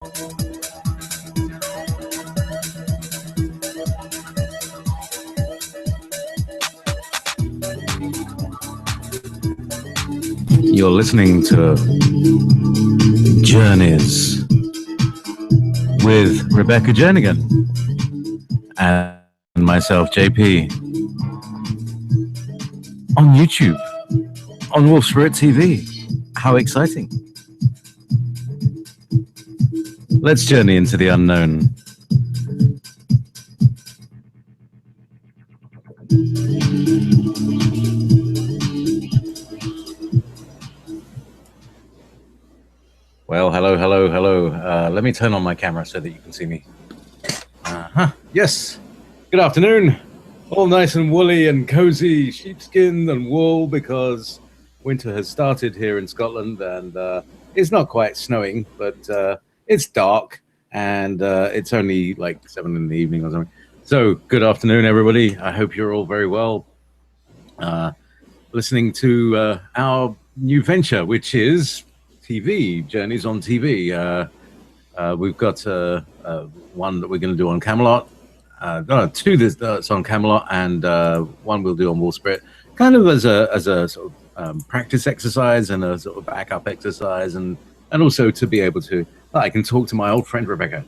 You're listening to Journeys with Rebecca Jernigan and myself, JP, on YouTube, on Wolf Spirit TV. How exciting! Let's journey into the unknown. Well, hello. Let me turn on my camera so that you can see me. Yes. Good afternoon. All nice and woolly and cozy, sheepskin and wool, because winter has started here in Scotland, and it's not quite snowing, but it's dark, and it's only like 7 in the evening or something. So, good afternoon, everybody. I hope you're all very well. Listening to our new venture, which is TV, Journeys on TV. We've got one that we're going to do on Camelot. Two that's on Camelot, and one we'll do on Wolf Spirit, kind of as a sort of practice exercise and a sort of backup exercise, and also to be able to, I can talk to my old friend Rebecca.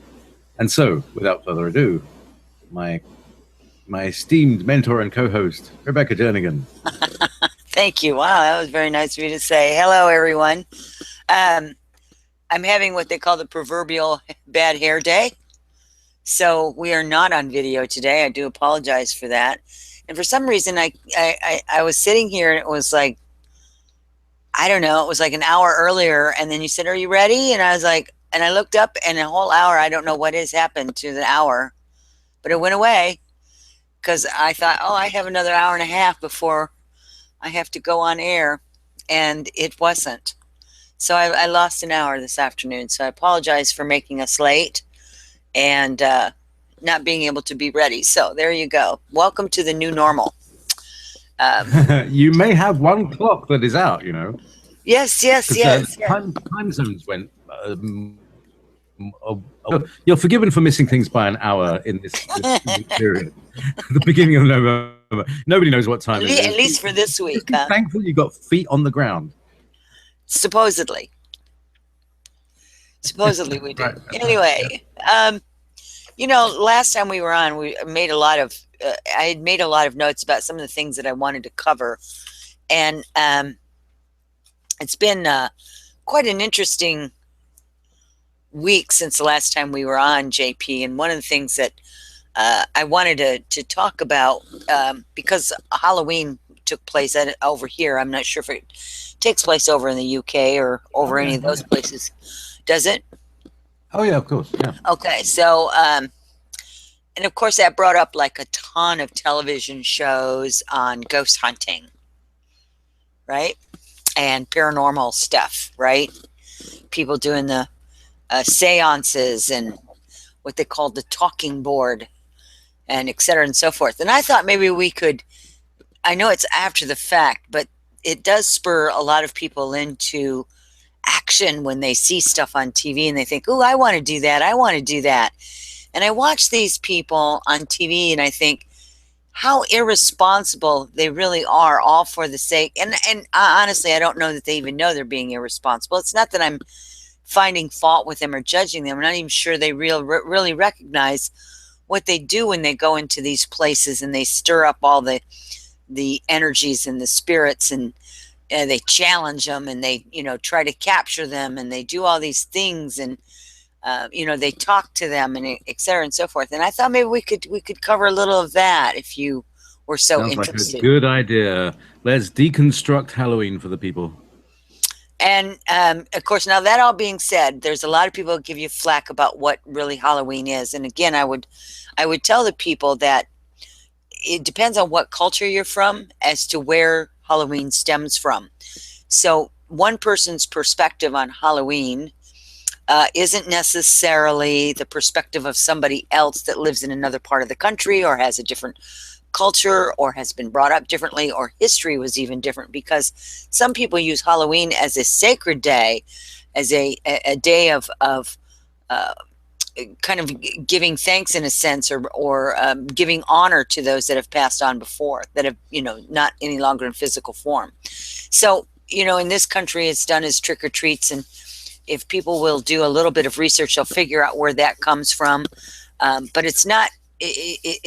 And so, without further ado, my esteemed mentor and co-host, Rebecca Jernigan. Thank you. Wow, that was very nice of you to say. Hello, everyone. I'm having what they call the proverbial bad hair day. So we are not on video today. I do apologize for that. And for some reason, I was sitting here and it was like, I don't know, it was like an hour earlier. And then you said, "Are you ready?" And I was like, and I looked up, and a whole hour, I don't know what has happened to the hour, but it went away because I thought, oh, I have another hour and a half before I have to go on air. And it wasn't. So I lost an hour this afternoon. So I apologize for making us late and not being able to be ready. So there you go. Welcome to the new normal. You may have one clock that is out, you know. Yes. Time zones went. You're forgiven for missing things by an hour in this period. The beginning of November. Nobody knows what time it is. At least for this week. Just be thankful you got feet on the ground. Supposedly we do. Right. Anyway, last time we were on, we made a lot of. I had made a lot of notes about some of the things that I wanted to cover, and it's been quite an interesting week since the last time we were on, JP. And one of the things that I wanted to talk about, because Halloween took place over here. I'm not sure if it takes place over in the UK or over any of those places. Does it? Oh yeah, of course. Yeah. Okay, so and of course that brought up like a ton of television shows on ghost hunting, right? And paranormal stuff, right? People doing the seances and what they called the talking board, and et cetera and so forth. And I thought maybe we could, I know it's after the fact, but it does spur a lot of people into action when they see stuff on TV and they think, "Oh, I want to do that. I want to do that." And I watch these people on TV and I think how irresponsible they really are, all for the sake. And honestly, I don't know that they even know they're being irresponsible. It's not that I'm finding fault with them or judging them. I'm not even sure they really recognize what they do when they go into these places and they stir up all the energies and the spirits, and they challenge them, and they try to capture them, and they do all these things, and they talk to them, and et cetera and so forth. And I thought maybe we could cover a little of that if you were so Sounds interested. Like a good idea. Let's deconstruct Halloween for the people. And of course, now that all being said, there's a lot of people who give you flack about what really Halloween is. And again, I would tell the people that it depends on what culture you're from as to where Halloween stems from. So one person's perspective on Halloween isn't necessarily the perspective of somebody else that lives in another part of the country or has a different culture or has been brought up differently, or history was even different, because some people use Halloween as a sacred day, as a day of kind of giving thanks in a sense, or giving honor to those that have passed on before, that have, not any longer in physical form. So, in this country, it's done as trick or treats. And if people will do a little bit of research, they'll figure out where that comes from. But it's not,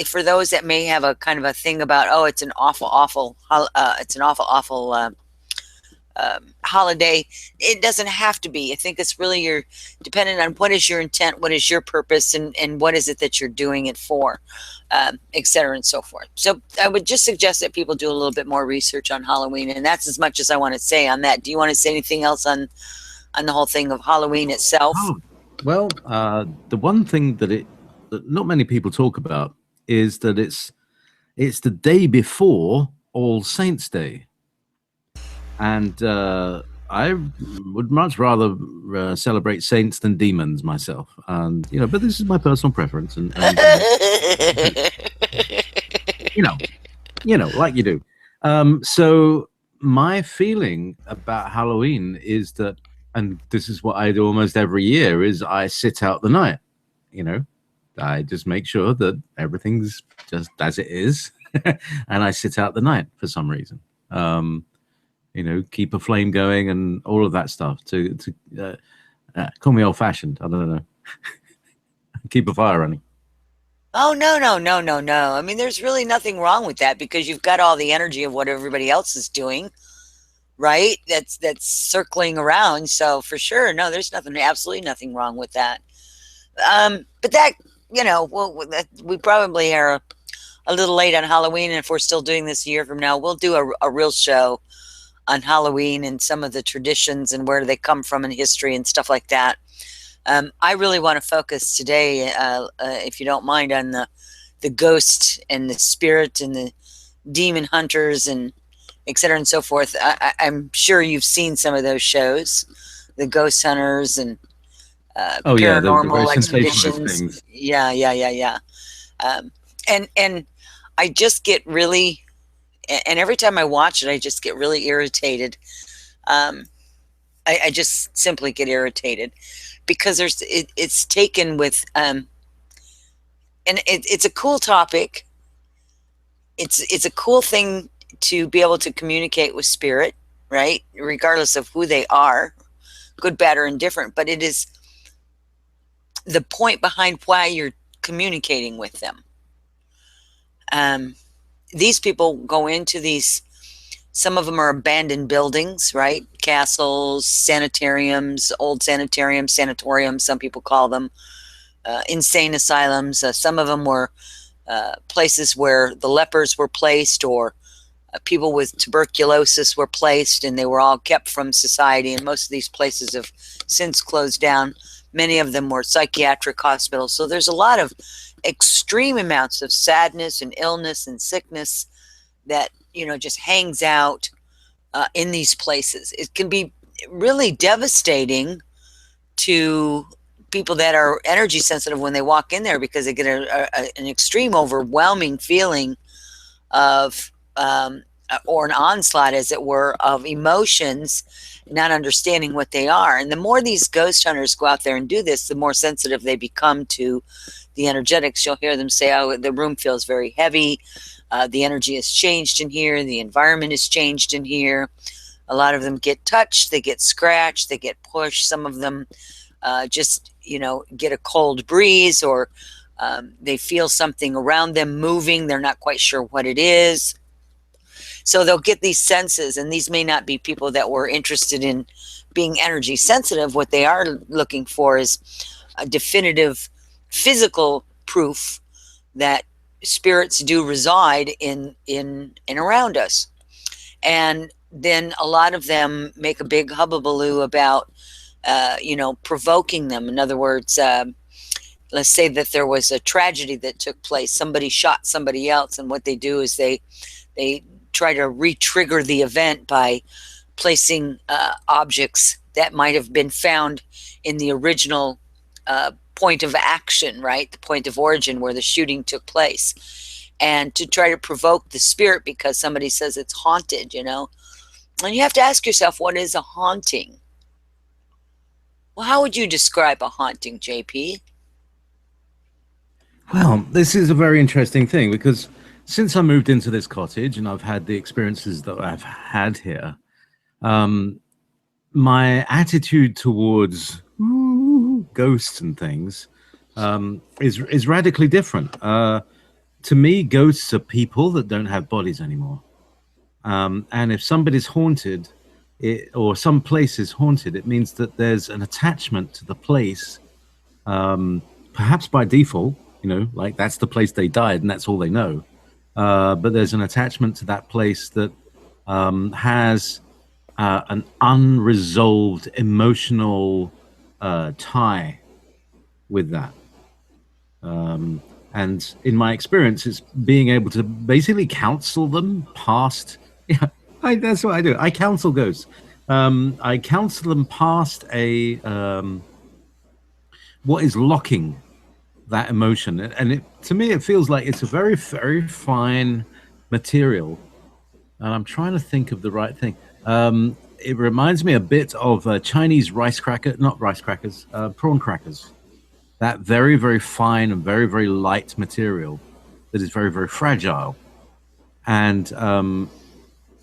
for those that may have a kind of a thing about, oh, it's an awful holiday. It doesn't have to be. I think it's really dependent on what is your intent, what is your purpose, and what is it that you're doing it for, et cetera, and so forth. So I would just suggest that people do a little bit more research on Halloween, and that's as much as I want to say on that. Do you want to say anything else on the whole thing of Halloween itself? Oh, well, the one thing that not many people talk about is that it's the day before All Saints' Day. And I would much rather celebrate saints than demons myself. And, but this is my personal preference. And like you do. So my feeling about Halloween is that, and this is what I do almost every year, is I sit out the night. I just make sure that everything's just as it is. And I sit out the night for some reason. Keep a flame going and all of that stuff to call me old fashioned. I don't know. Keep a fire running. Oh, no. I mean, there's really nothing wrong with that, because you've got all the energy of what everybody else is doing, right? That's circling around. So for sure, no, there's absolutely nothing wrong with that. But that, we probably are a little late on Halloween. And if we're still doing this a year from now, we'll do a real show on Halloween and some of the traditions and where they come from in history and stuff like that. I really want to focus today, if you don't mind, on the ghost and the spirit and the demon hunters and et cetera and so forth. I'm sure you've seen some of those shows, the ghost hunters and paranormal the expeditions. Yeah. And I just get really, and every time I watch it, I just get really irritated. I just simply get irritated, because it's taken with, and it's a cool topic. It's a cool thing to be able to communicate with spirit, right? Regardless of who they are, good, bad, or indifferent. But it is the point behind why you're communicating with them. These people go into these, some of them are abandoned buildings, right? Castles, sanitariums, old sanatoriums, some people call them, insane asylums. Some of them were places where the lepers were placed, or people with tuberculosis were placed, and they were all kept from society. And most of these places have since closed down. Many of them were psychiatric hospitals. So there's a lot of extreme amounts of sadness and illness and sickness that, just hangs out in these places. It can be really devastating to people that are energy sensitive when they walk in there, because they get an extreme, overwhelming feeling of, or an onslaught, as it were, of emotions, not understanding what they are. And the more these ghost hunters go out there and do this, the more sensitive they become to the energetics. You'll hear them say, oh, the room feels very heavy. The energy has changed in here. The environment has changed in here. A lot of them get touched. They get scratched. They get pushed. Some of them just, get a cold breeze, or they feel something around them moving. They're not quite sure what it is. So they'll get these senses, and these may not be people that were interested in being energy sensitive. What they are looking for is a definitive physical proof that spirits do reside in and around us. And then a lot of them make a big hubbubaloo about, provoking them. In other words, let's say that there was a tragedy that took place. Somebody shot somebody else, and what they do is they try to re-trigger the event by placing objects that might have been found in the original point of action, right? The point of origin where the shooting took place, and to try to provoke the spirit because somebody says it's haunted, And you have to ask yourself, what is a haunting? Well, how would you describe a haunting, JP? Well, this is a very interesting thing because since I moved into this cottage and I've had the experiences that I've had here, um, my attitude towards ghosts and things is radically different. To me, ghosts are people that don't have bodies anymore. And if somebody's haunted, or some place is haunted, it means that there's an attachment to the place, perhaps by default, like that's the place they died and that's all they know. But there's an attachment to that place that has an unresolved emotional tie with that. And in my experience, it's being able to basically counsel them past. Yeah, that's what I do. I counsel ghosts. I counsel them past what is locking that emotion, and to me, it feels like it's a very, very fine material. And I'm trying to think of the right thing. It reminds me a bit of Chinese rice cracker, not rice crackers, prawn crackers. That very, very fine and very, very light material that is very, very fragile. And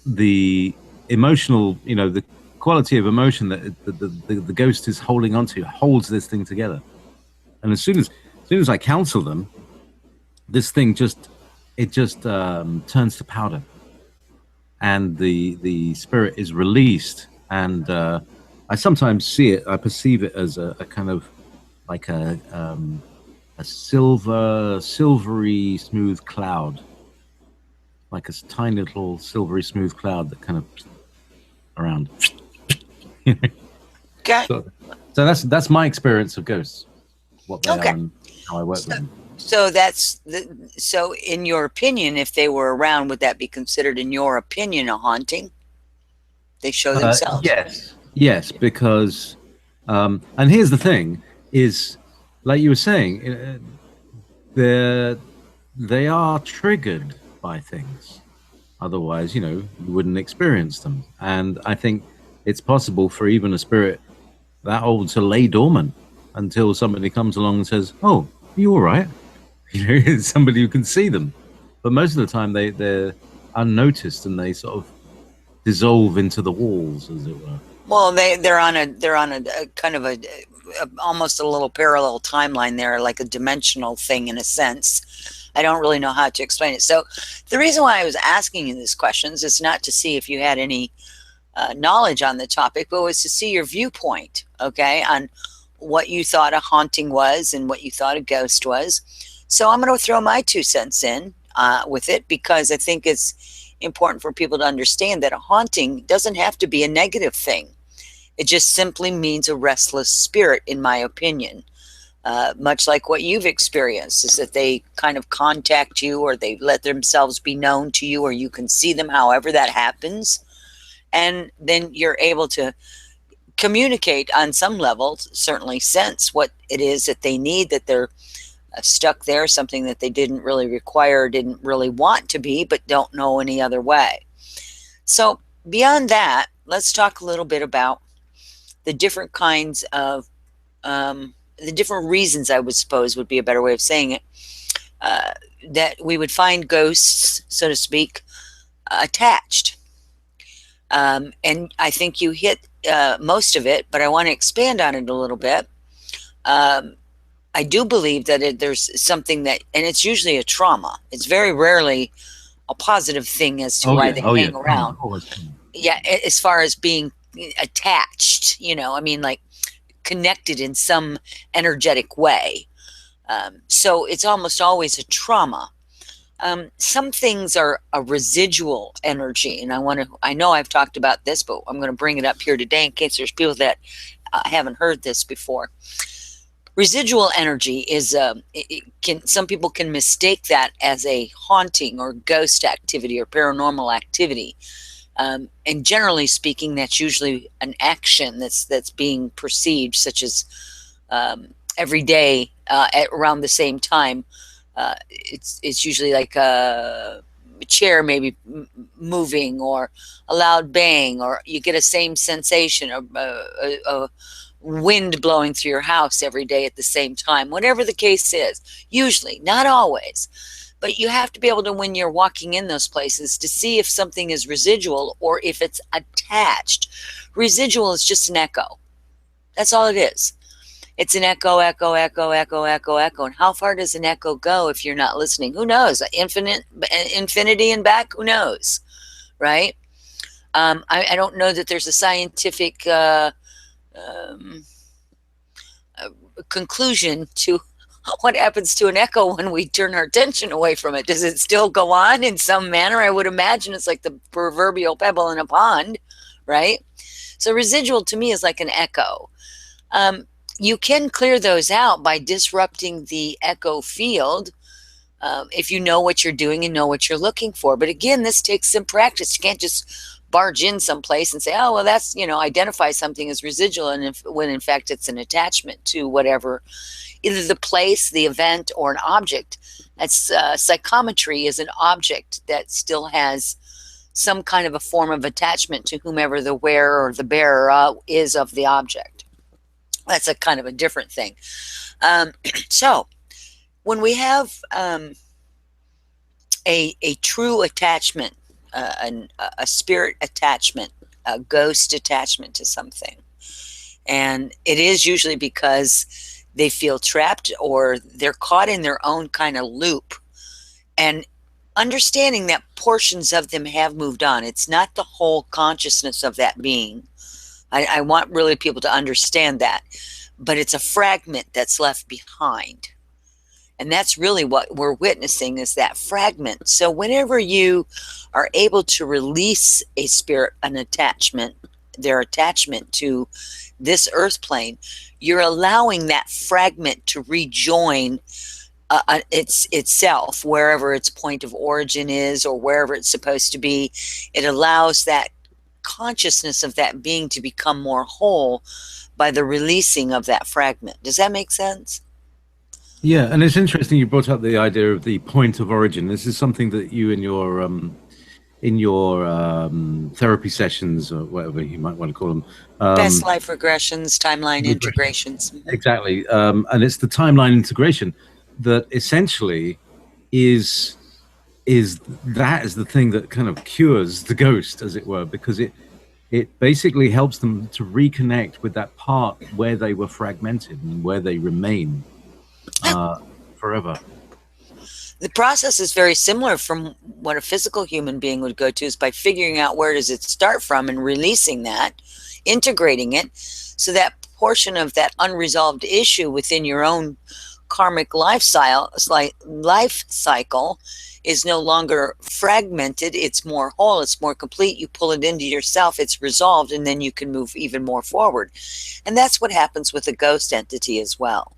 the emotional, the quality of emotion that the ghost is holding onto holds this thing together. And as soon as I counsel them, this thing just turns to powder, and the spirit is released. And I sometimes see it, I perceive it as a kind of like a silvery smooth cloud, like a tiny little silvery smooth cloud that kind of around. Okay. So that's my experience of ghosts, what they Okay. are and how I work with them. So in your opinion, if they were around, would that be considered, in your opinion, a haunting? They show themselves. Yes, because and here's the thing: is like you were saying, they are triggered by things. Otherwise, you wouldn't experience them. And I think it's possible for even a spirit that old to lay dormant until somebody comes along and says, "Oh, are you all right?" It's somebody who can see them. But most of the time, they're unnoticed and they sort of dissolve into the walls, as it were. Well, they're on a kind of a almost a little parallel timeline there, like a dimensional thing in a sense. I don't really know how to explain it. So the reason why I was asking you these questions is not to see if you had any knowledge on the topic, but was to see your viewpoint, okay, on what you thought a haunting was and what you thought a ghost was. So I'm going to throw my 2 cents in with it, because I think it's important for people to understand that a haunting doesn't have to be a negative thing. It just simply means a restless spirit, in my opinion. Much like what you've experienced, is that they kind of contact you, or they let themselves be known to you, or you can see them, however that happens. And then you're able to communicate on some level, certainly sense what it is that they need, that they're stuck there, something that they didn't really require, didn't really want to be, but don't know any other way. So beyond that, let's talk a little bit about the different kinds of the different reasons, I would suppose would be a better way of saying it, that we would find ghosts, so to speak, attached. And I think you hit most of it, but I want to expand on it a little bit. I do believe that there's something that, and it's usually a trauma. It's very rarely a positive thing as to why they hang around. Yeah, as far as being attached, I mean, like connected in some energetic way. So it's almost always a trauma. Some things are a residual energy, and I know I've talked about this, but I'm going to bring it up here today in case there's people that haven't heard this before. Residual energy is some people can mistake that as a haunting or ghost activity or paranormal activity. And generally speaking, that's usually an action that's being perceived, such as every day at around the same time. It's usually like a chair maybe moving, or a loud bang, or you get a same sensation, a wind blowing through your house every day at the same time, whatever the case is. Usually, not always, but you have to be able to, when you're walking in those places, to see if something is residual or if it's attached. Residual is just an echo. That's all it is. It's an echo, echo, echo, echo, echo, echo. And how far does an echo go if you're not listening? Who knows? Infinity and back? Who knows? Right? I don't know that there's a scientific conclusion to what happens to an echo when we turn our attention away from it. Does it still go on in some manner? I would imagine it's like the proverbial pebble in a pond, right? So residual to me is like an echo. You can clear those out by disrupting the echo field if you know what you're doing and know what you're looking for. But again, this takes some practice. You can't just barge in someplace and say, oh, well, that's, identify something as residual, and when in fact it's an attachment to whatever, either the place, the event, or an object. That's psychometry is an object that still has some kind of a form of attachment to whomever the wearer or the bearer is of the object. That's a kind of a different thing. So when we have a true attachment, a spirit attachment, a ghost attachment to something, and it is usually because they feel trapped or they're caught in their own kind of loop, and understanding that portions of them have moved on. It's not the whole consciousness of that being. I want really people to understand that, but it's a fragment that's left behind. And that's really what we're witnessing, is that fragment. So whenever you are able to release a spirit, an attachment, their attachment to this earth plane, you're allowing that fragment to rejoin itself, wherever its point of origin is or wherever it's supposed to be. It allows that consciousness of that being to become more whole by the releasing of that fragment. Does that make sense? Yeah, and it's interesting you brought up the idea of the point of origin. This is something that you in your therapy sessions, or whatever you might want to call them, past life regressions, timeline integrations. Exactly, and it's the timeline integration that essentially is the thing that kind of cures the ghost, as it were, because it basically helps them to reconnect with that part where they were fragmented and where they remain forever. The process is very similar from what a physical human being would go to, is by figuring out where does it start from and releasing that, integrating it, so that portion of that unresolved issue within your own karmic life cycle is no longer fragmented. It's more whole, it's more complete. You pull it into yourself, it's resolved, and then you can move even more forward. And that's what happens with a ghost entity as well.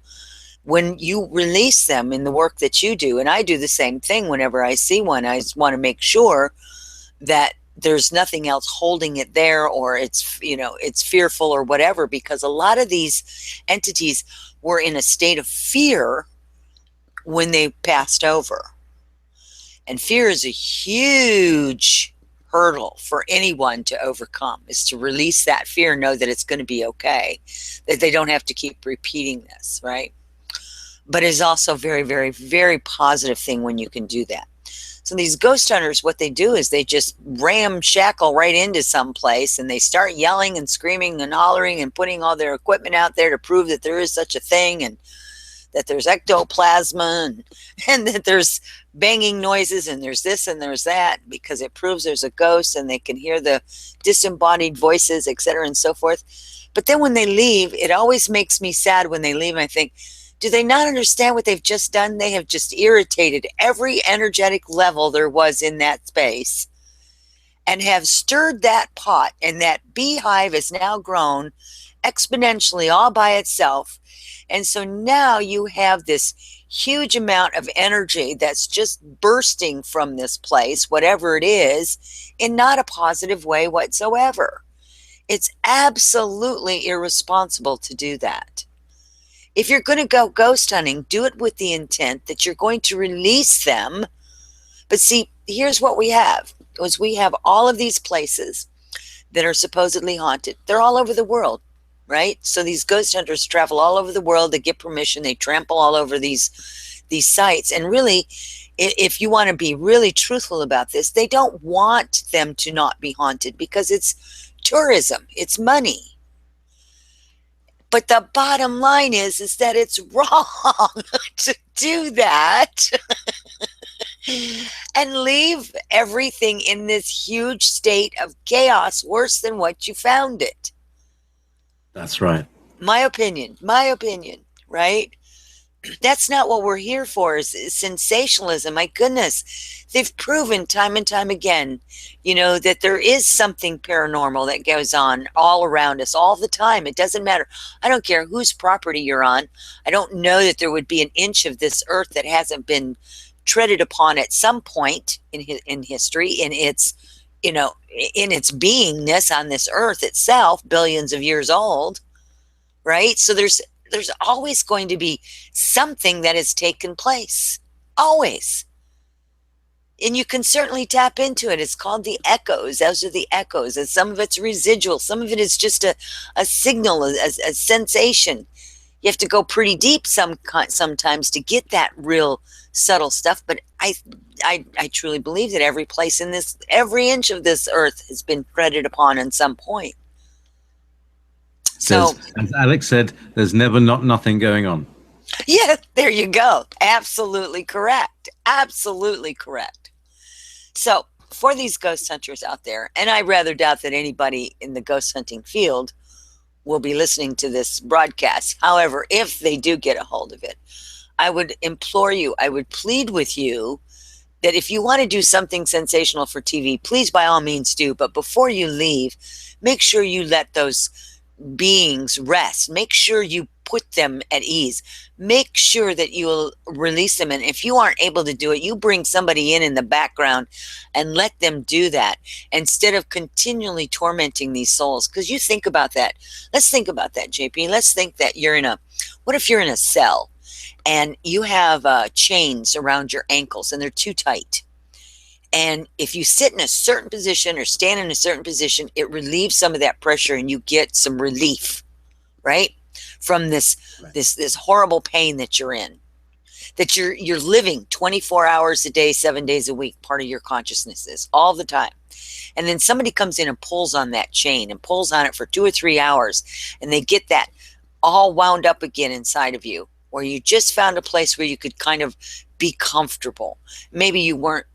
When you release them in the work that you do, and I do the same thing whenever I see one, I just want to make sure that there's nothing else holding it there, or it's fearful or whatever, because a lot of these entities were in a state of fear when they passed over. And fear is a huge hurdle for anyone to overcome, is to release that fear, know that it's going to be okay, that they don't have to keep repeating this, right? But it's also very, very, very positive thing when you can do that. So these ghost hunters, what they do is they just ramshackle right into some place, and they start yelling and screaming and hollering and putting all their equipment out there to prove that there is such a thing, and that there's ectoplasm, and that there's banging noises, and there's this and there's that, because it proves there's a ghost, and they can hear the disembodied voices, etc., and so forth. But then when they leave, it always makes me sad when they leave. I think, do they not understand what they've just done? They have just irritated every energetic level there was in that space, and have stirred that pot, and that beehive has now grown exponentially all by itself. And so now you have this huge amount of energy that's just bursting from this place, whatever it is, in not a positive way whatsoever. It's absolutely irresponsible to do that. If you're going to go ghost hunting, do it with the intent that you're going to release them. But see, here's what we have, is we have all of these places that are supposedly haunted. They're all over the world. right? So these ghost hunters travel all over the world. They get permission. They trample all over these sites. And really, if you want to be really truthful about this, they don't want them to not be haunted because it's tourism. It's money. But the bottom line is that it's wrong to do that and leave everything in this huge state of chaos worse than what you found it. That's right. My opinion, right? That's not what we're here for, is sensationalism. My goodness, they've proven time and time again, that there is something paranormal that goes on all around us all the time. It doesn't matter. I don't care whose property you're on. I don't know that there would be an inch of this earth that hasn't been treaded upon at some point in history, in its beingness on this earth itself, billions of years old, right? So there's always going to be something that has taken place, always. And you can certainly tap into it. It's called the echoes. Those are the echoes, and some of it's residual, some of it is just a signal, a sensation. You have to go pretty deep sometimes to get that real subtle stuff. But I truly believe that every place in this, every inch of this earth has been treaded upon at some point. So, as Alex said, there's never nothing going on. Yeah, there you go. Absolutely correct. Absolutely correct. So for these ghost hunters out there, and I rather doubt that anybody in the ghost hunting field will be listening to this broadcast. However, if they do get a hold of it, I would implore you, I would plead with you that if you want to do something sensational for TV, please by all means do. But before you leave, make sure you let those beings rest. Make sure you put them at ease. Make sure that you will release them. And if you aren't able to do it, you bring somebody in the background and let them do that instead of continually tormenting these souls. Because you think about that. Let's think about that, JP. Let's think that what if you're in a cell and you have chains around your ankles and they're too tight? And if you sit in a certain position or stand in a certain position, it relieves some of that pressure and you get some relief, right? From this horrible pain that you're in, that you're living 24 hours a day, 7 days a week. Part of your consciousness is all the time. And then somebody comes in and pulls on that chain and pulls on it for 2 or 3 hours, and they get that all wound up again inside of you, where you just found a place where you could kind of be comfortable. Maybe you weren't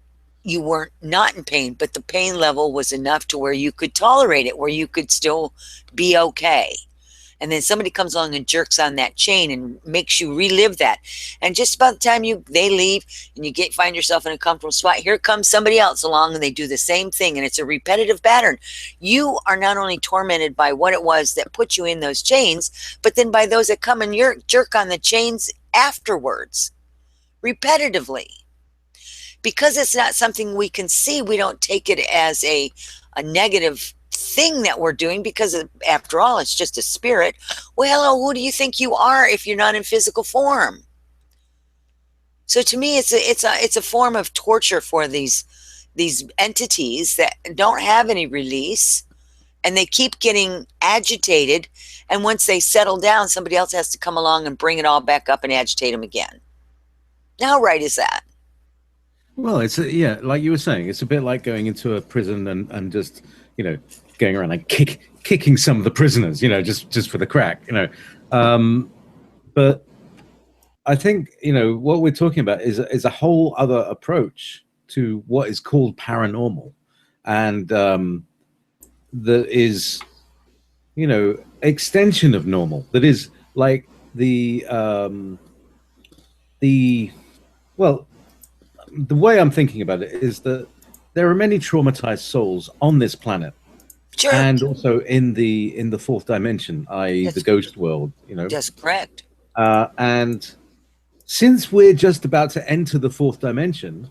not in pain, but the pain level was enough to where you could tolerate it, where you could still be okay. And then somebody comes along and jerks on that chain and makes you relive that. And just about the time they leave and you find yourself in a comfortable spot, here comes somebody else along and they do the same thing. And it's a repetitive pattern. You are not only tormented by what it was that put you in those chains, but then by those that come and jerk on the chains afterwards, repetitively. Because it's not something we can see, we don't take it as a negative thing that we're doing, because after all, it's just a spirit. Well, hello, who do you think you are if you're not in physical form? So to me, it's a form of torture for these entities that don't have any release, and they keep getting agitated. And once they settle down, somebody else has to come along and bring it all back up and agitate them again. Now, how right is that? Well, like you were saying, it's a bit like going into a prison and just, going around and kicking some of the prisoners, just for the crack, But I think, what we're talking about is a whole other approach to what is called paranormal. And that is, extension of normal. That is like the way I'm thinking about it is that there are many traumatized souls on this planet. Sure. And also in the fourth dimension, i.e. the ghost world, That's correct. And since we're just about to enter the fourth dimension,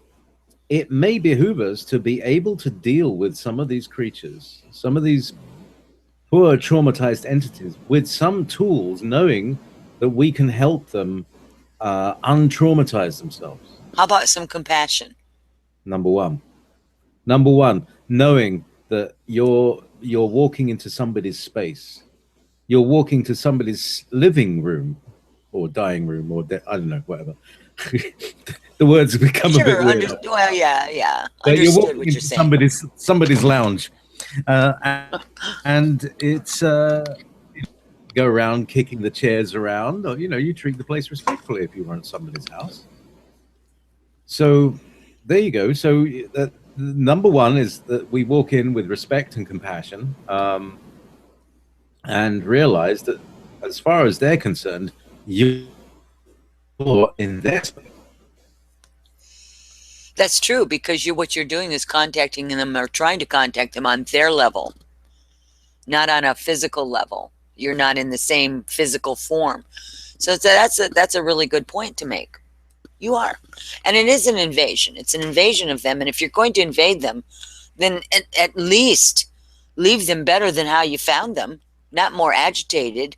it may behoove us to be able to deal with some of these creatures, some of these poor traumatized entities, with some tools, knowing that we can help them untraumatize themselves. How about some compassion? Number one, knowing that you're walking into somebody's space, you're walking to somebody's living room or dying room or I don't know, whatever. The words have become a bit weird. Well, yeah. But you're Understood walking what you're into saying. somebody's lounge, and it's go around kicking the chairs around, or you treat the place respectfully if you run somebody's house. So there you go. So number one is that we walk in with respect and compassion, and realize that as far as they're concerned, you're in their space. That's true, because what you're doing is contacting them or trying to contact them on their level, not on a physical level. You're not in the same physical form. So that's a really good point to make. You are. And it is an invasion. It's an invasion of them. And if you're going to invade them, then at least leave them better than how you found them, not more agitated.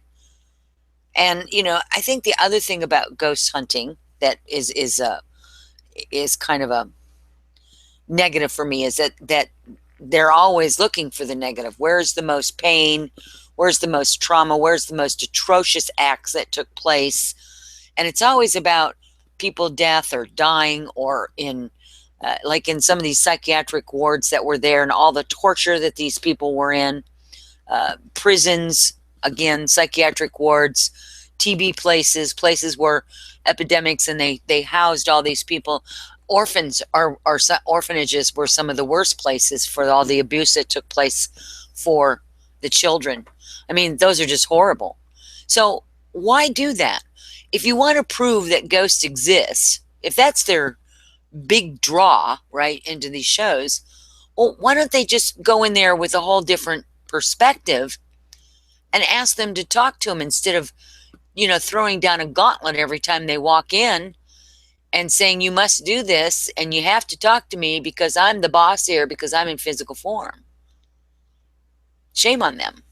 And, I think the other thing about ghost hunting that is kind of a negative for me is that they're always looking for the negative. Where's the most pain? Where's the most trauma? Where's the most atrocious acts that took place? And it's always about people death or dying, or in like in some of these psychiatric wards that were there, and all the torture that these people were in, prisons, again, psychiatric wards, TB places where epidemics, and they housed all these people. Orphanages were some of the worst places for all the abuse that took place for the children. I mean, those are just horrible. So why do that? If you want to prove that ghosts exist, if that's their big draw, right, into these shows, well, why don't they just go in there with a whole different perspective and ask them to talk to them, instead of, throwing down a gauntlet every time they walk in and saying, you must do this and you have to talk to me because I'm the boss here, because I'm in physical form. Shame on them.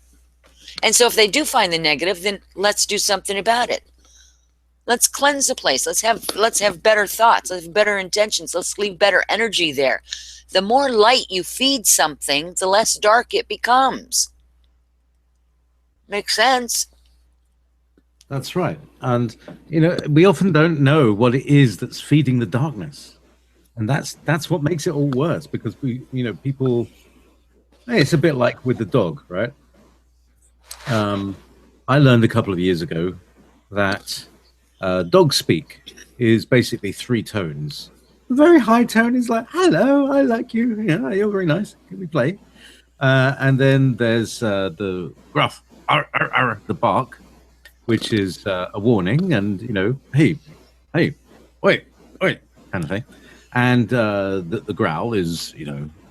And so if they do find the negative, then let's do something about it. Let's cleanse the place. Let's have better thoughts. Let's have better intentions. Let's leave better energy there. The more light you feed something, the less dark it becomes. Makes sense? That's right. And we often don't know what it is that's feeding the darkness, and that's what makes it all worse, because people. Hey, it's a bit like with the dog, right? I learned a couple of years ago that dog speak is basically 3 tones. The very high tone is like, hello, I like you. Yeah, you're very nice. Can we play? And then there's the gruff, arr, arr, arr, the bark, which is a warning, and, hey, wait, kind of thing. And the growl is,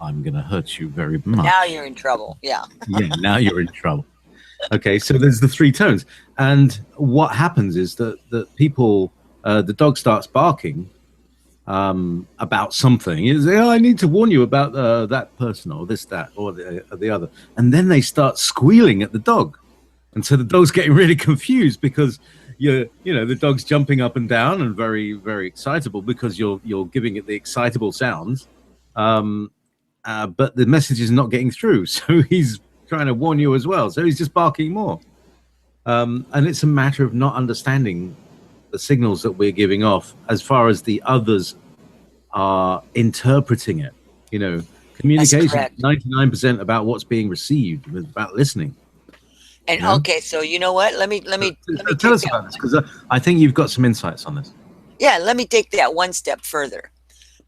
I'm going to hurt you very much. Now you're in trouble. Yeah. Yeah, now you're in trouble. Okay, so there's the 3 tones. And what happens is that people, the dog starts barking about something. You say, I need to warn you about that person, or this, that, or the other. And then they start squealing at the dog. And so the dog's getting really confused, because the dog's jumping up and down and very, very excitable, because you're giving it the excitable sounds. But the message is not getting through. So he's trying to warn you as well. So he's just barking more. And it's a matter of not understanding the signals that we're giving off as far as the others are interpreting it. Communication is 99% about what's being received, about listening. And okay, so you know what? Let me tell us about this, because I think you've got some insights on this. Yeah, let me take that one step further.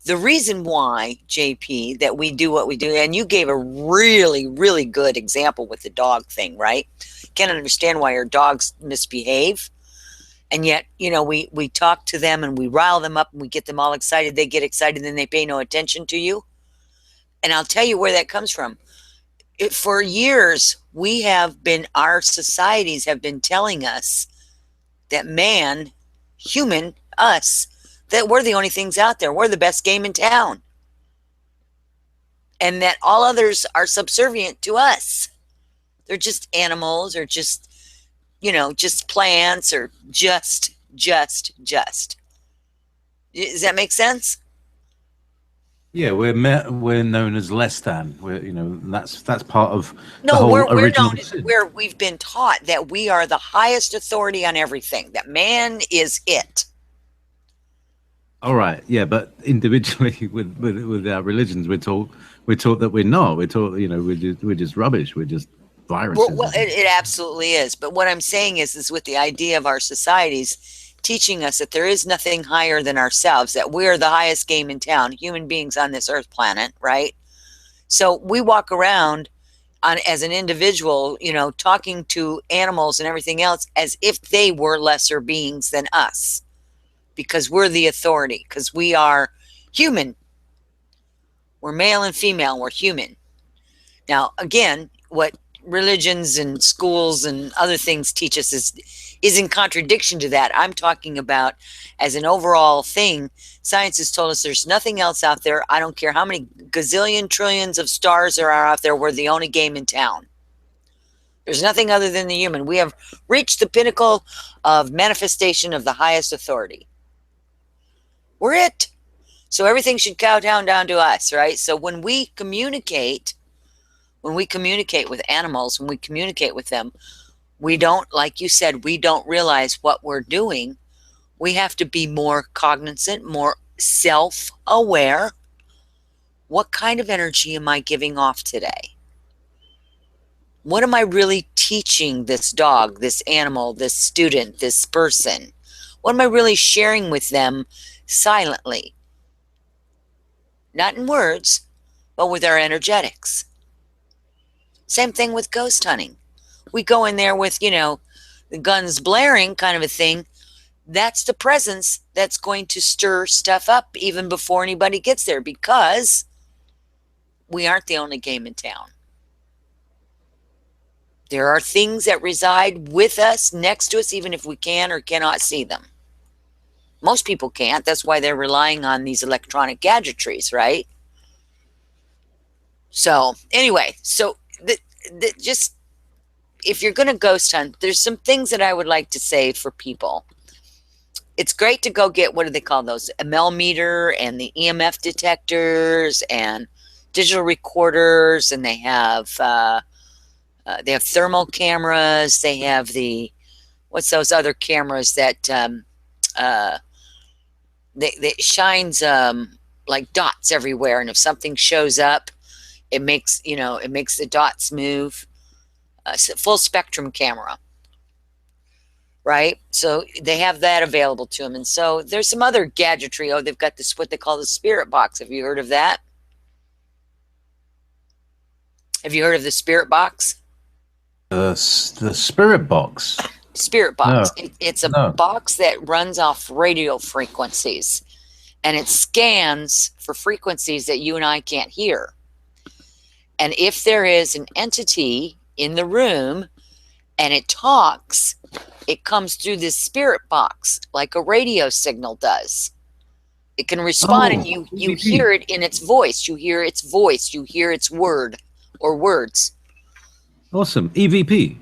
The reason why, JP, that we do what we do, and you gave a really, really good example with the dog thing, right? Can't understand why our dogs misbehave. And yet, we talk to them and we rile them up and we get them all excited. They get excited and then they pay no attention to you. And I'll tell you where that comes from. For years, our societies have been telling us that us, that we're the only things out there. We're the best game in town. And that all others are subservient to us. They're just animals, or just plants, or just. Does that make sense? Yeah, we're known as less than. We're, you know, that's part of the No, whole we're original known as sin. where we've been taught that we are the highest authority on everything, that man is it. All right, yeah, but individually with our religions, we're taught that we're not. We're taught, you know, we're just rubbish. We're just viruses. Well, it absolutely is. But what I'm saying is with the idea of our societies teaching us that there is nothing higher than ourselves, that we're the highest game in town, human beings on this earth planet, right? So we walk around as an individual, you know, talking to animals and everything else as if they were lesser beings than us, because we're the authority, because we are human. We're male and female. We're human. Now, again, what religions and schools and other things teach us is in contradiction to that. I'm talking about as an overall thing. Science has told us there's nothing else out there. I don't care how many gazillion trillions of stars there are out there. We're the only game in town. There's nothing other than the human. We have reached the pinnacle of manifestation of the highest authority. We're it. So everything should cow down to us, right? So when we communicate with animals, when we communicate with them, we don't, like you said, we don't realize what we're doing. We have to be more cognizant, more self-aware. What kind of energy am I giving off today? What am I really teaching this dog, this animal, this student, this person? What am I really sharing with them silently? Not in words, but with our energetics. Same thing with ghost hunting. We go in there with, you know, the guns blaring kind of a thing. That's the presence that's going to stir stuff up even before anybody gets there, because we aren't the only game in town. There are things that reside with us, next to us, even if we can or cannot see them. Most people can't. That's why they're relying on these electronic gadgetries, right? So anyway, so just if you're going to ghost hunt, there's some things that I would like to say for people. It's great to go get, what do they call those? ML meter and the EMF detectors and digital recorders, and they have thermal cameras. They have what's those other cameras that they shines like dots everywhere, and if something shows up, it makes the dots move. Full spectrum camera, right? So they have that available to them. And so there's some other gadgetry. Oh, they've got this, what they call the spirit box. Have you heard of that? Have you heard of the spirit box? The spirit box. Spirit box. No. It's a box that runs off radio frequencies, and it scans for frequencies that you and I can't hear. And if there is an entity in the room and it talks, it comes through this spirit box like a radio signal does. It can respond, and you hear it in its voice. You hear its voice. You hear its word or words. Awesome. EVP.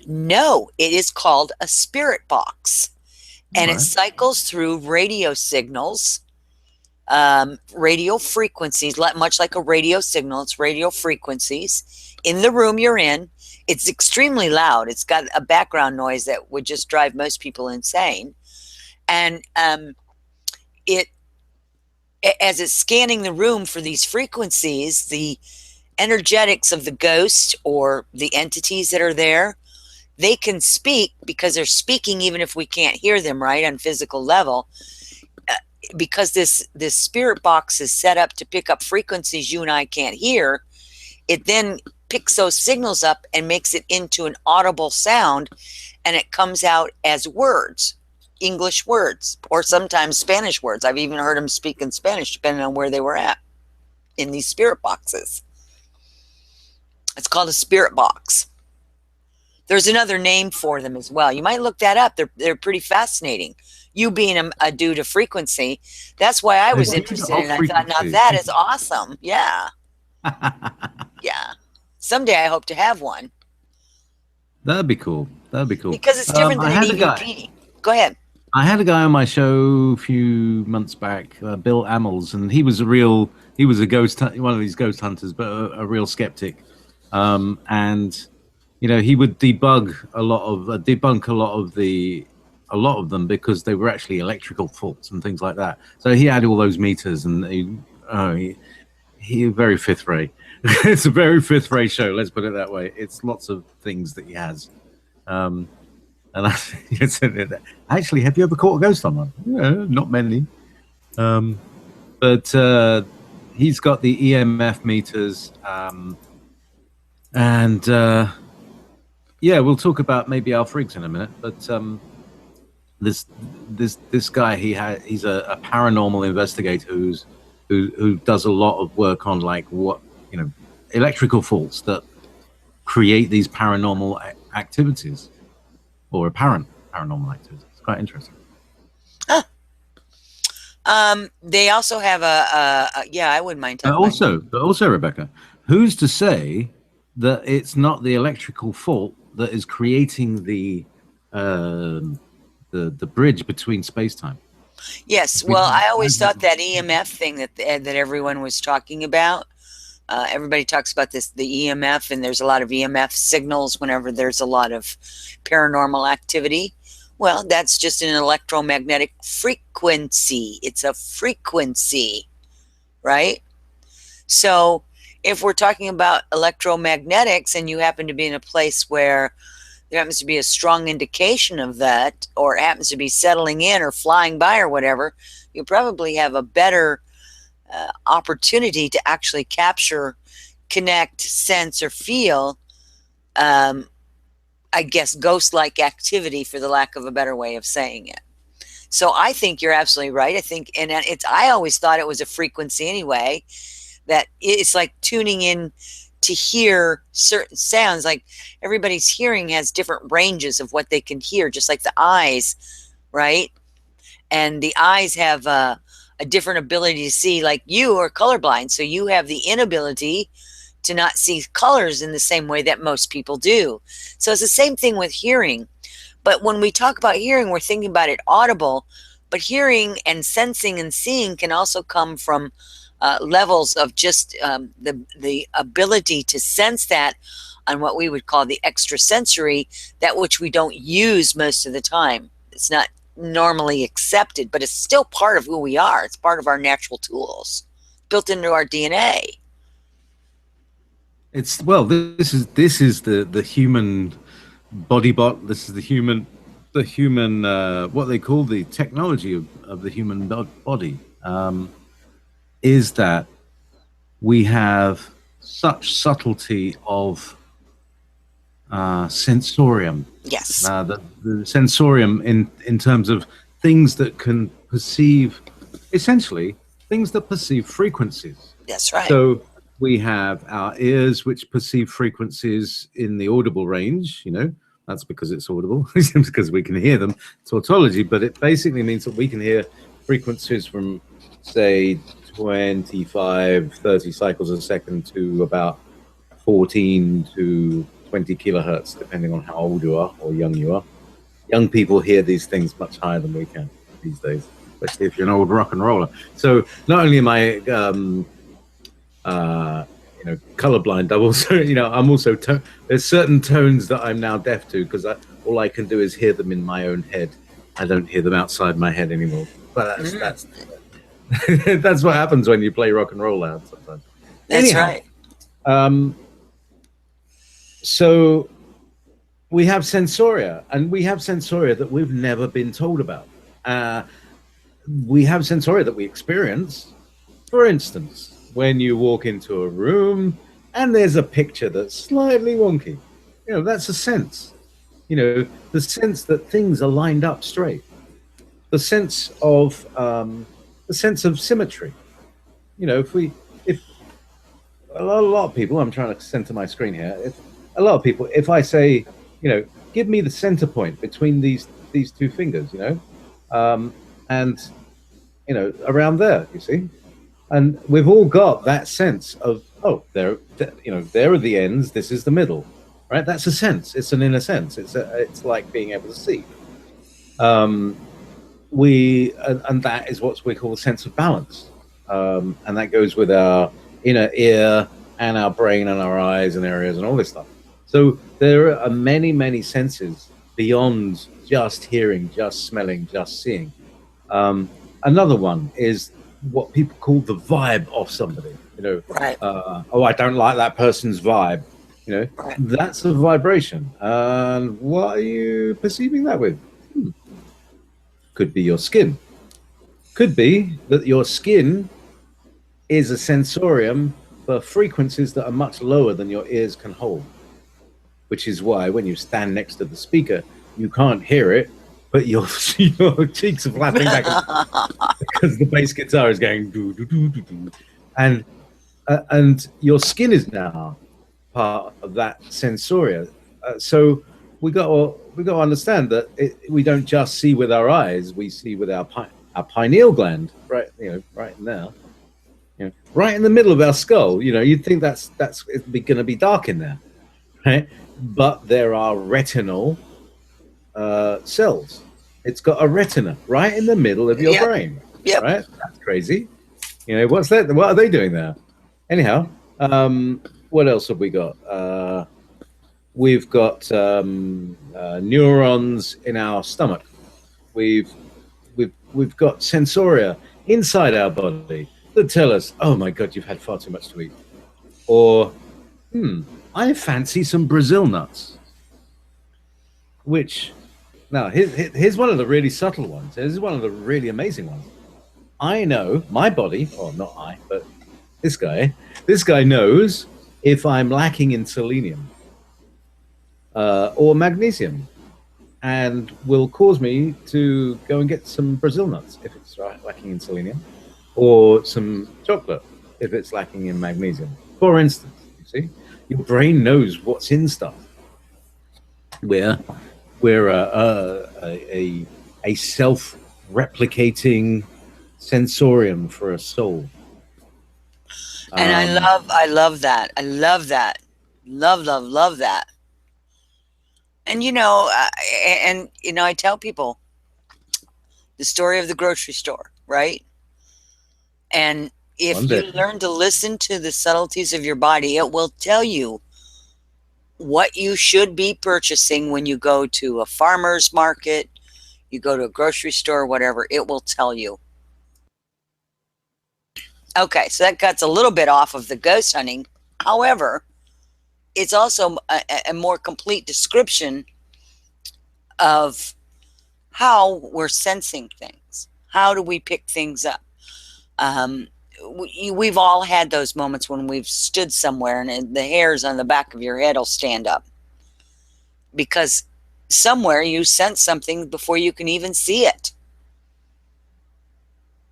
No, it is called a spirit box, and it cycles through radio signals, radio frequencies, much like a radio signal. It's radio frequencies in the room you're in. It's extremely loud. It's got a background noise that would just drive most people insane. And as it's scanning the room for these frequencies, the energetics of the ghost or the entities that are there, they can speak, because they're speaking even if we can't hear them, right, on physical level. Because this spirit box is set up to pick up frequencies you and I can't hear, it then picks those signals up and makes it into an audible sound, and it comes out as words, English words, or sometimes Spanish words. I've even heard them speak in Spanish, depending on where they were at in these spirit boxes. It's called a spirit box. There's another name for them as well. You might look that up. They're pretty fascinating. You being a dude of frequency, that's why I was interested in it. I thought, now that is awesome. Yeah. Yeah. Someday I hope to have one. That'd be cool. That'd be cool. Because it's different than an EVP. Go ahead. I had a guy on my show a few months back, Bill Amels, and he was a ghost, one of these ghost hunters, but a real skeptic. And he would debunk a lot of them because they were actually electrical faults and things like that. So he had all those meters, and he very fifth ray. It's a very fifth ray show. Let's put it that way. It's lots of things that he has. And I said, actually, have you ever caught a ghost on one? Not many. But he's got the EMF meters. And we'll talk about maybe Al Friggs in a minute. But this guy, he's a paranormal investigator who does a lot of work on electrical faults that create these paranormal activities. Or apparent paranormal activity. It's quite interesting. Huh. They also have I wouldn't mind talking but also, Rebecca, who's to say that it's not the electrical fault that is creating the bridge between space-time? Yes. Well, I always thought that EMF thing that everyone was talking about. Everybody talks about the EMF, and there's a lot of EMF signals whenever there's a lot of paranormal activity. Well, that's just an electromagnetic frequency. It's a frequency, right? So if we're talking about electromagnetics and you happen to be in a place where there happens to be a strong indication of that, or it happens to be settling in or flying by or whatever, you probably have a better opportunity to actually capture, connect, sense, or feel, I guess, ghost-like activity, for the lack of a better way of saying it. So I think you're absolutely right. I think, and I always thought it was a frequency anyway, that it's like tuning in to hear certain sounds. Like everybody's hearing has different ranges of what they can hear, just like the eyes, right? And the eyes have a different ability to see. Like you are colorblind, so you have the inability to not see colors in the same way that most people do. So it's the same thing with hearing. But when we talk about hearing, we're thinking about it audible, but hearing and sensing and seeing can also come from levels of just the ability to sense that on what we would call the extrasensory, that which we don't use most of the time. It's not normally accepted, but it's still part of who we are. It's part of our natural tools, built into our DNA. This is the human body bot. This is the human what they call the technology of the human body, is that we have such subtlety of sensorium. Yes. The sensorium in terms of things that can perceive, essentially things that perceive frequencies. That's right. So we have our ears, which perceive frequencies in the audible range. That's because it's audible, because we can hear them. It's tautology, but it basically means that we can hear frequencies from, say, 25, 30 cycles a second to about 14 to 20 kilohertz, depending on how old you are or young you are. Young people hear these things much higher than we can these days, especially if you're an old rock and roller. So not only am I colorblind, I'm also there's certain tones that I'm now deaf to, because all I can do is hear them in my own head. I don't hear them outside my head anymore. But that's that's what happens when you play rock and roll out sometimes. That's right. So we have sensoria, and we have sensoria that we've never been told about. We have sensoria that we experience. For instance, when you walk into a room and there's a picture that's slightly wonky, that's a sense. The sense that things are lined up straight. The sense of symmetry. If a lot of people, I'm trying to center my screen here. If I say, give me the center point between these two fingers, and around there, you see. And we've all got that sense of, there are the ends. This is the middle, right? That's a sense. It's an inner sense. It's like being able to see. and that is what we call a sense of balance, and that goes with our inner ear and our brain and our eyes and areas and all this stuff. So there are many senses beyond just hearing, just smelling, just seeing. Another one is what people call the vibe of somebody. Right. Oh, I don't like that person's vibe. Right. That's a vibration. And what are you perceiving that with? Could be your skin. Could be that your skin is a sensorium for frequencies that are much lower than your ears can hold, which is why when you stand next to the speaker, you can't hear it, but your cheeks are flapping back because the bass guitar is going do do do do do, and your skin is now part of that sensoria. So we got to understand that we don't just see with our eyes; we see with our pineal gland, right? Right in there, right in the middle of our skull. You'd think that's going to be dark in there, right? But there are retinal cells. It's got a retina right in the middle of your brain. Yep. Right? That's crazy. What's that? What are they doing there? Anyhow, what else have we got? We've got neurons in our stomach. We've got sensoria inside our body that tell us, "Oh my God, you've had far too much to eat," or I fancy some Brazil nuts. Which, now, here's one of the really subtle ones. This is one of the really amazing ones. I know my body, or not I, but this guy knows if I'm lacking in selenium or magnesium, and will cause me to go and get some Brazil nuts if it's lacking in selenium, or some chocolate if it's lacking in magnesium. For instance, you see, your brain knows what's in stuff. We're a self-replicating sensorium for a soul. And I love that. I love that. Love that. And I tell people the story of the grocery store, right? And if you learn to listen to the subtleties of your body, it will tell you what you should be purchasing when you go to a farmer's market, you go to a grocery store, whatever, it will tell you. Okay, so that cuts a little bit off of the ghost hunting. However, it's also a more complete description of how we're sensing things. How do we pick things up? We've all had those moments when we've stood somewhere and the hairs on the back of your head will stand up because somewhere you sense something before you can even see it,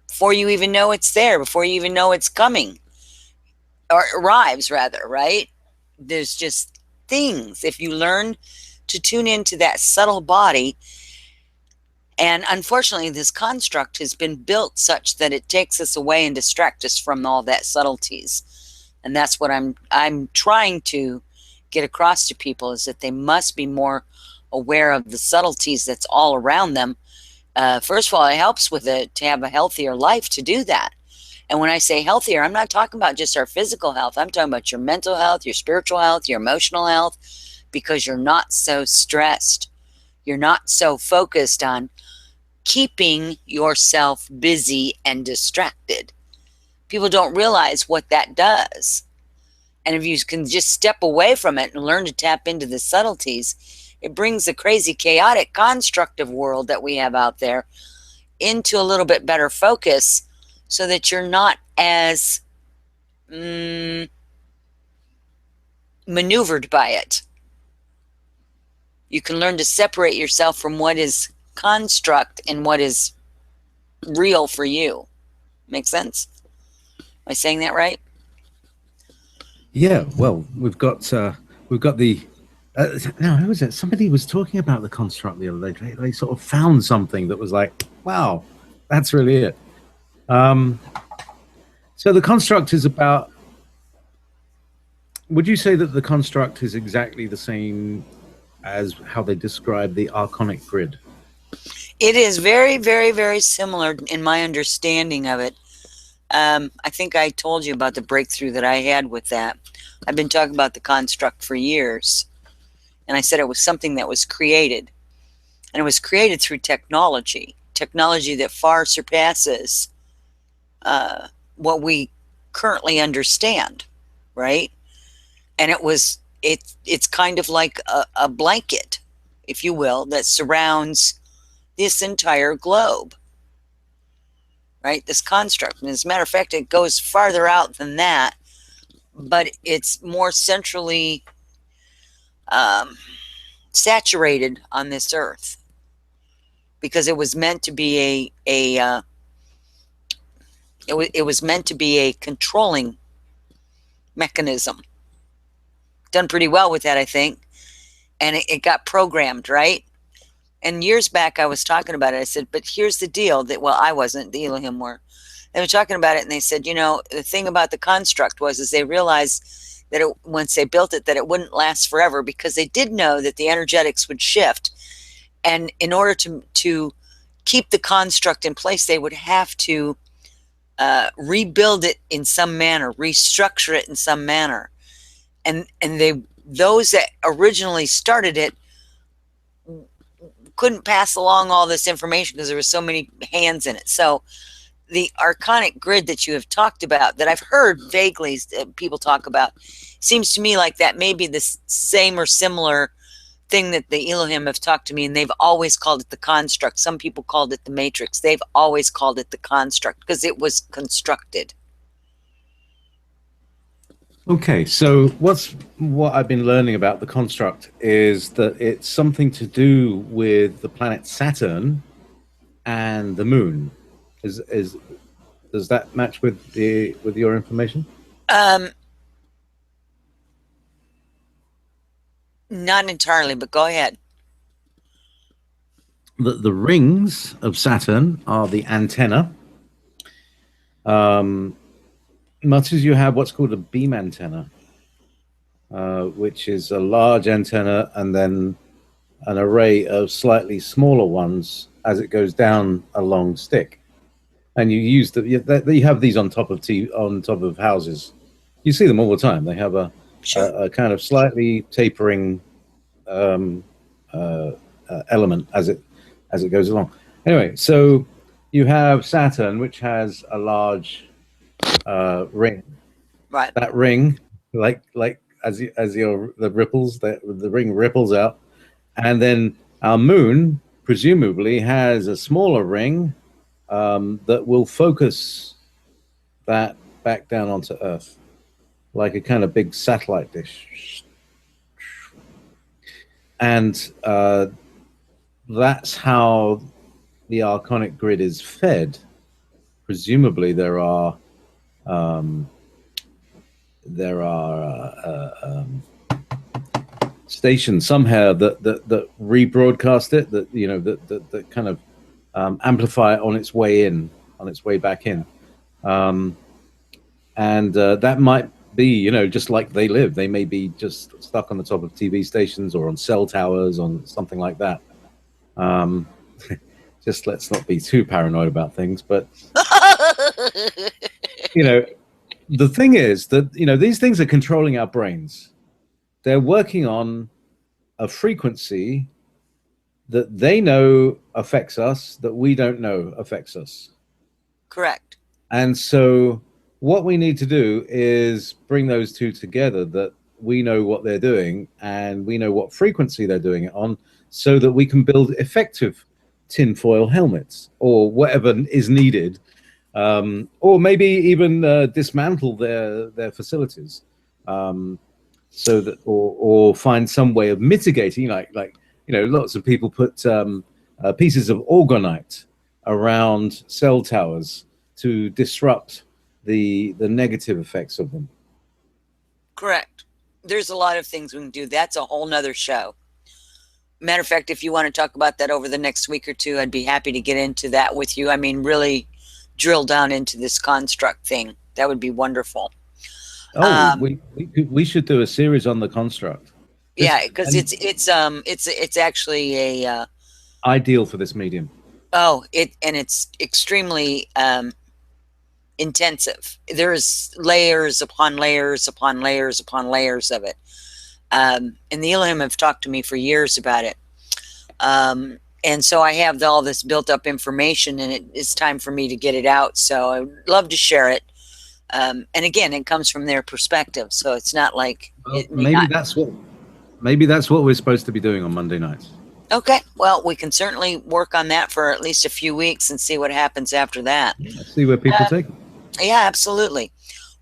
before you even know it's there, before you even know it's coming or arrives, rather, right? There's just things. If you learn to tune into that subtle body, and unfortunately this construct has been built such that it takes us away and distracts us from all that subtleties. And that's what I'm trying to get across to people, is that they must be more aware of the subtleties that's all around them. First of all, it helps with it to have a healthier life to do that. And when I say healthier, I'm not talking about just our physical health. I'm talking about your mental health, your spiritual health, your emotional health, because you're not so stressed. You're not so focused on keeping yourself busy and distracted. People don't realize what that does. And if you can just step away from it and learn to tap into the subtleties, it brings the crazy, chaotic, constructive world that we have out there into a little bit better focus, so that you're not as maneuvered by it. You can learn to separate yourself from what is construct and what is real for you. Make sense? Am I saying that right? Yeah. Well, we've got the. Now, who was it? Somebody was talking about the construct the other day. They sort of found something that was like, wow, that's really it. So the construct is about. Would you say that the construct is exactly the same as how they describe the archonic grid? It is very, very, very similar in my understanding of it. I think I told you about the breakthrough that I had with that. I've been talking about the construct for years, and I said it was something that was created, and it was created through technology that far surpasses what we currently understand, right? And it's kind of like a blanket, if you will, that surrounds this entire globe, right? This construct. And as a matter of fact, it goes farther out than that, but it's more centrally saturated on this earth because it was meant to be it was meant to be a controlling mechanism. Done pretty well with that, I think. And it got programmed, right? And years back, I was talking about it. I said, but here's the deal that, well, I wasn't, the Elohim were. They were talking about it, and they said, you know, the thing about the construct is they realized that once they built it, that it wouldn't last forever because they did know that the energetics would shift. And in order to keep the construct in place, they would have to rebuild it in some manner, restructure it in some manner. And those that originally started it couldn't pass along all this information because there were so many hands in it. So the archonic grid that you have talked about, that I've heard vaguely people talk about, seems to me like that may be the same or similar thing that the Elohim have talked to me, and they've always called it the construct. Some people called it the matrix. They've always called it the construct because it was constructed. Okay, so what I've been learning about the construct is that it's something to do with the planet Saturn and the moon. Does that match with your information? Not entirely, but go ahead. The rings of Saturn are the antenna. Much as you have what's called a beam antenna, which is a large antenna and then an array of slightly smaller ones as it goes down a long stick. And you use you have these on top of houses. You see them all the time. They have a kind of slightly tapering element as it goes along. Anyway, so you have Saturn, which has a large ring. Right. That ring, like the ripples, the ring ripples out, and then our moon presumably has a smaller ring that will focus that back down onto Earth, like a kind of big satellite dish. And that's how the archonic grid is fed. Presumably, there are stations somehow that rebroadcast it, that kind of amplify it on its way back in, and that might be, just like they live. They may be just stuck on the top of TV stations or on cell towers, on something like that. Just let's not be too paranoid about things, but the thing is that these things are controlling our brains. They're working on a frequency that they know affects us, that we don't know affects us. Correct. And so what we need to do is bring those two together, that we know what they're doing and we know what frequency they're doing it on, so that we can build effective tinfoil helmets or whatever is needed, or maybe even dismantle their facilities, so that, or find some way of mitigating, like lots of people put pieces of orgonite around cell towers to disrupt the negative effects of them. Correct. There's a lot of things we can do. That's a whole nother show. Matter of fact, if you want to talk about that over the next week or two, I'd be happy to get into that with you. I mean, really drill down into this construct thing. That would be wonderful. Oh, we should do a series on the construct. Yeah, because it's actually a ideal for this medium. Oh, it's extremely intensive. There's layers upon layers upon layers upon layers of it. And the Elohim have talked to me for years about it. And so I have all this built up information, and it's time for me to get it out. So I would love to share it. And again, it comes from their perspective, so it's not like it may maybe not. that's what we're supposed to be doing on Monday nights. Okay, well, we can certainly work on that for at least a few weeks and see what happens after that. See where people take it. Yeah, absolutely.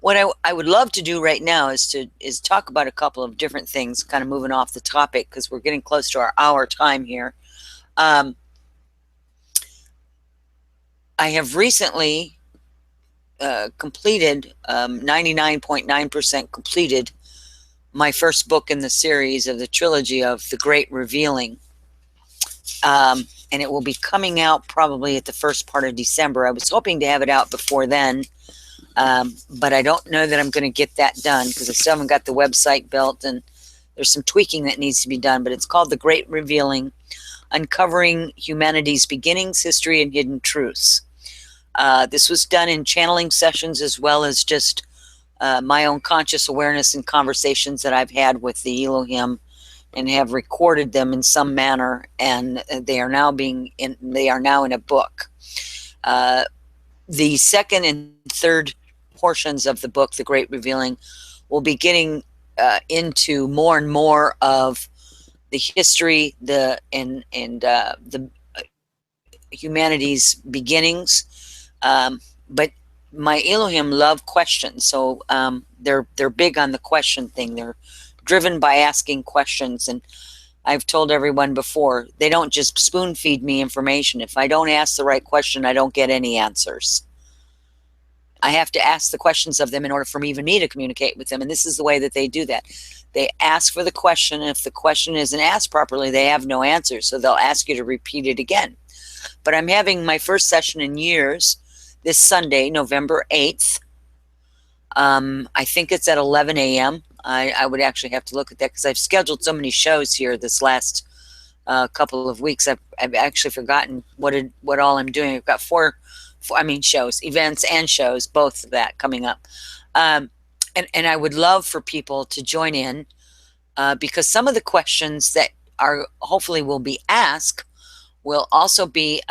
What I would love to do right now is talk about a couple of different things, kind of moving off the topic because we're getting close to our hour time here. I have recently completed 99.9% completed my first book in the series of the trilogy of The Great Revealing. And it will be coming out probably at the first part of December. I was hoping to have it out before then, but I don't know that I'm going to get that done because I still haven't got the website built, and there's some tweaking that needs to be done. But it's called The Great Revealing: Uncovering Humanity's Beginnings, History, and Hidden Truths. This was done in channeling sessions as well as just my own conscious awareness and conversations that I've had with the Elohim, and have recorded them in some manner, and they are now in a book. The second and third portions of the book, The Great Revealing, will be getting into more and more of the history, the humanity's beginnings, but my Elohim love questions, so they're big on the question thing. They're driven by asking questions, and I've told everyone before, they don't just spoon feed me information. If I don't ask the right question, I don't get any answers. I have to ask the questions of them in order for even me to communicate with them, and this is the way that they do that. They ask for the question, and if the question isn't asked properly, they have no answer, so they'll ask you to repeat it again. But I'm having my first session in years this Sunday, November 8th. I think it's at 11 a.m. I would actually have to look at that because I've scheduled so many shows here this last couple of weeks. I've actually forgotten what all I'm doing. I've got four shows, events and shows, both of that coming up. And I would love for people to join in because some of the questions that are hopefully will be asked will also be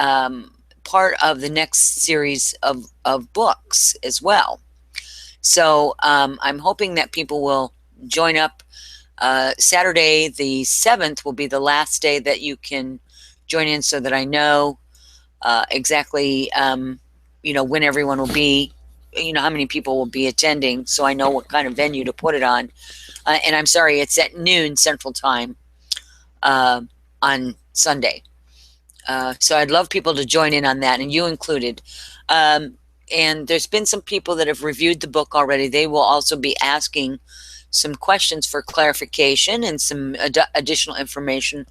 part of the next series of books as well. So I'm hoping that people will join up. Saturday the 7th will be the last day that you can join in, so that I know exactly when everyone will be, how many people will be attending, so I know what kind of venue to put it on. And I'm sorry, it's at noon Central Time on Sunday. So I'd love people to join in on that, and you included. And there's been some people that have reviewed the book already. They will also be asking some questions for clarification and some additional information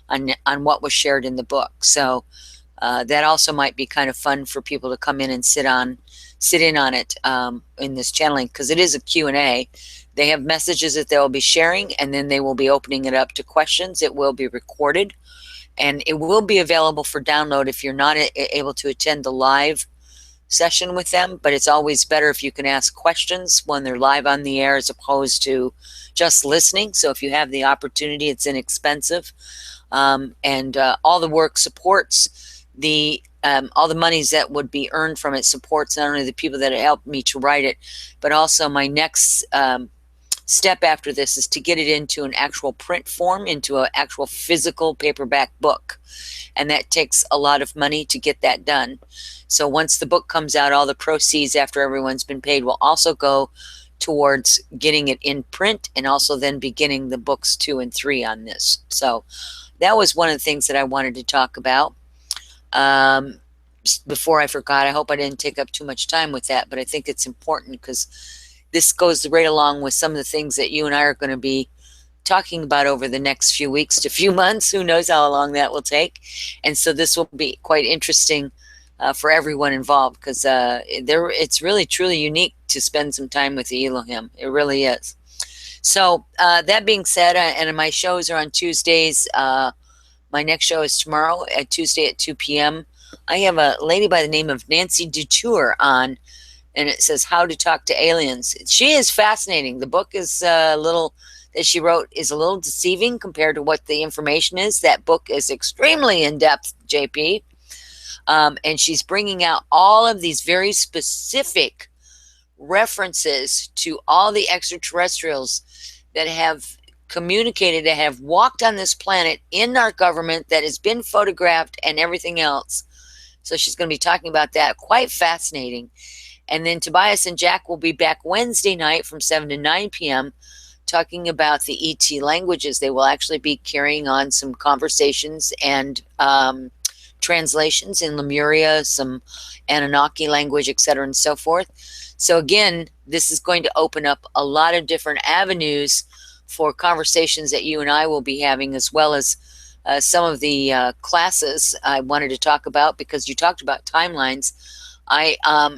on what was shared in the book. So that also might be kind of fun for people to come in and sit in on it in this channeling, because it is a Q&A. They have messages that they'll be sharing, and then they will be opening it up to questions. It will be recorded, and it will be available for download if you're not able to attend the live session with them. But it's always better if you can ask questions when they're live on the air as opposed to just listening. So if you have the opportunity, it's inexpensive. And all the work supports all the monies that would be earned from it supports not only the people that helped me to write it, but also my next step after this is to get it into an actual print form, into an actual physical paperback book. And that takes a lot of money to get that done. So once the book comes out, all the proceeds after everyone's been paid will also go towards getting it in print, and also then beginning the books 2 and 3 on this. So that was one of the things that I wanted to talk about. Before I forgot, I hope I didn't take up too much time with that, but I think it's important because this goes right along with some of the things that you and I are going to be talking about over the next few weeks to few months. Who knows how long that will take. And so this will be quite interesting for everyone involved, because it's really truly unique to spend some time with the Elohim. It really is. So that being said, and my shows are on Tuesdays. My next show is tomorrow, Tuesday at 2 p.m. I have a lady by the name of Nancy Dutour on, and it says How to Talk to Aliens. She is fascinating. The book is a little that she wrote is a little deceiving compared to what the information is. That book is extremely in depth, JP. And she's bringing out all of these very specific references to all the extraterrestrials that have communicated, that have walked on this planet in our government, that has been photographed and everything else. So she's going to be talking about that. Quite fascinating. And then Tobias and Jack will be back Wednesday night from 7 to 9 p.m. talking about the ET languages. They will actually be carrying on some conversations and translations in Lemuria, some Anunnaki language, etc., and so forth. So again, this is going to open up a lot of different avenues for conversations that you and I will be having, as well as some of the classes I wanted to talk about, because you talked about timelines.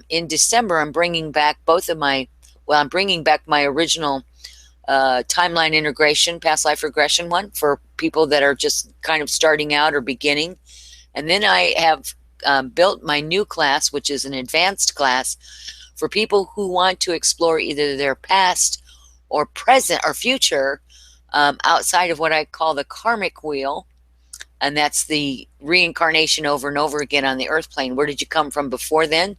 In December, I'm bringing back I'm bringing back my original timeline integration, past life regression one for people that are just kind of starting out or beginning. And then I have built my new class, which is an advanced class for people who want to explore either their past or present or future outside of what I call the karmic wheel. And that's the reincarnation over and over again on the earth plane. Where did you come from before then?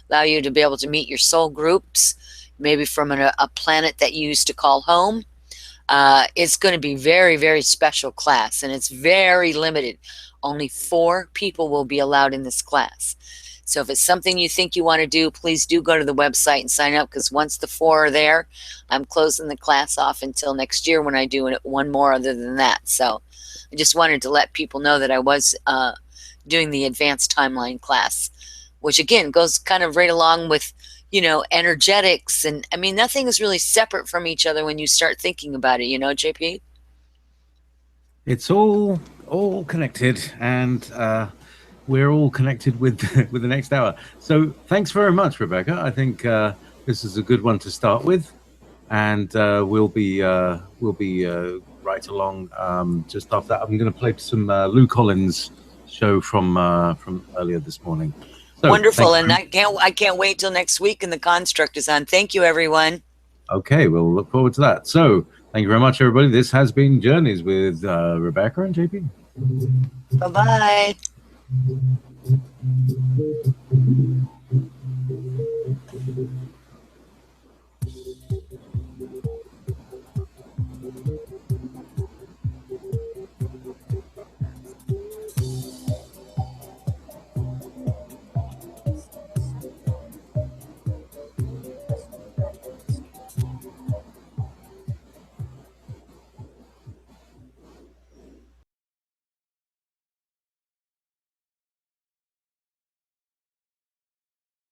Allow you to be able to meet your soul groups, maybe from a planet that you used to call home. It's going to be very, very special class, and it's very limited. Only 4 people will be allowed in this class. So if it's something you think you want to do, please do go to the website and sign up, because once the 4 are there, I'm closing the class off until next year when I do one more other than that. So I just wanted to let people know that I was doing the advanced timeline class, which again goes kind of right along with, energetics. And I mean, nothing is really separate from each other when you start thinking about it, JP? It's all connected, and we're all connected with the next hour. So thanks very much, Rebecca. I think this is a good one to start with, and we'll be right along just after that. I'm going to play some Lou Collins show from earlier this morning. So, wonderful, and I can't wait till next week, and the construct is on. Thank you, everyone. Okay, we'll look forward to that. So thank you very much, everybody. This has been Journeys with Rebecca and JP. Bye-bye.